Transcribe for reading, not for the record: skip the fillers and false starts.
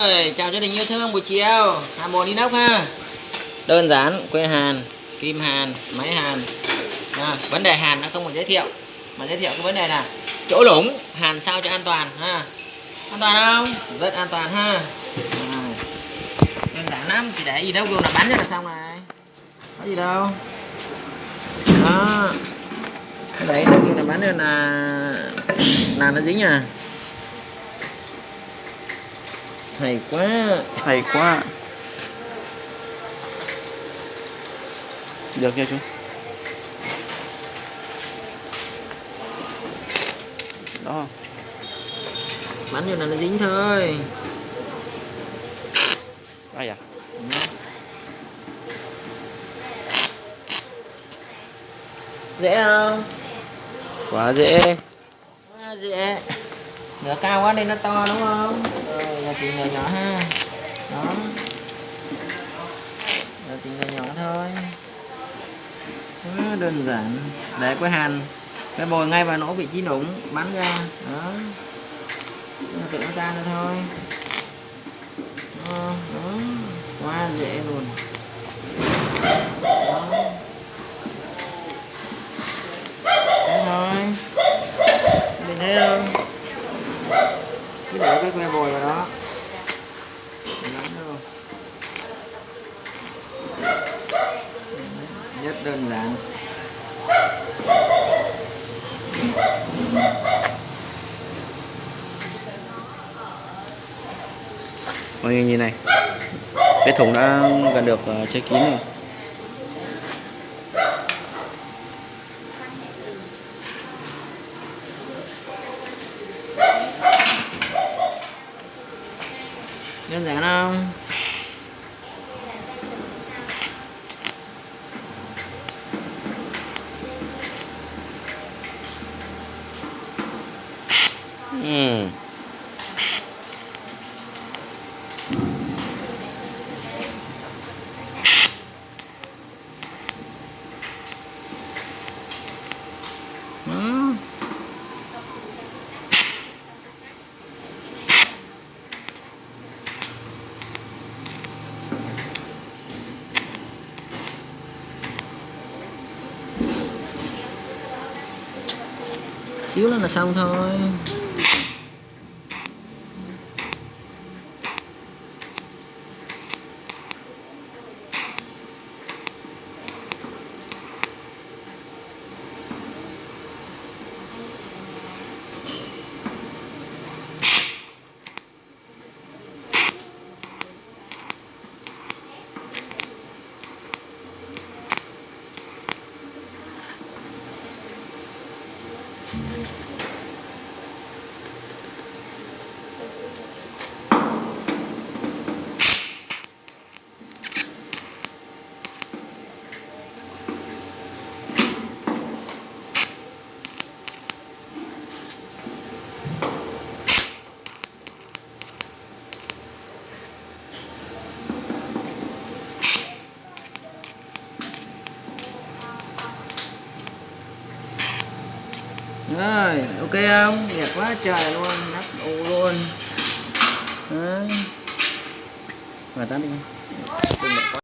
Ơi, chào gia đình yêu thương buổi chiều. Hàn bồn inox ha. Đơn giản, que hàn, kim hàn, máy hàn. Vấn đề hàn nó không còn giới thiệu, mà giới thiệu cái vấn đề là chỗ lủng hàn sao cho an toàn ha. An toàn không? Rất an toàn ha. Đơn giản lắm, chỉ để gì đâu luôn là bắn cho là xong này. Có gì đâu. Đó. Đấy, đầu tiên là bắn lên là nó dính à. Hay quá. Được chưa chú? Đó. Bắn cho là nó dính thôi. Đây à? Dễ không? Quá dễ. Quá dễ. Nửa cao quá nên nó to đúng không? Rồi giờ chỉnh nhỏ nhỏ ha. Đó. Giờ chỉnh nhỏ nhỏ thôi. Đó, đơn giản. Để cái hàn cái bồi ngay vào nỗ vị trí đụng bắn ra. Đó. Tự nó tan ra thôi. Đó. Quá dễ luôn. Đó. Thế thôi. Mình thấy không? Cứ để cái que bồi vào đó. Lắm đâu. Rất đơn giản. Mọi người nhìn này, cái thùng đã gần được che kín rồi. Đơn giản không? Xíu nữa là xong thôi. Rồi, ok không? Đẹp quá trời luôn, nắp ụ luôn. Đấy. Và tắt đi.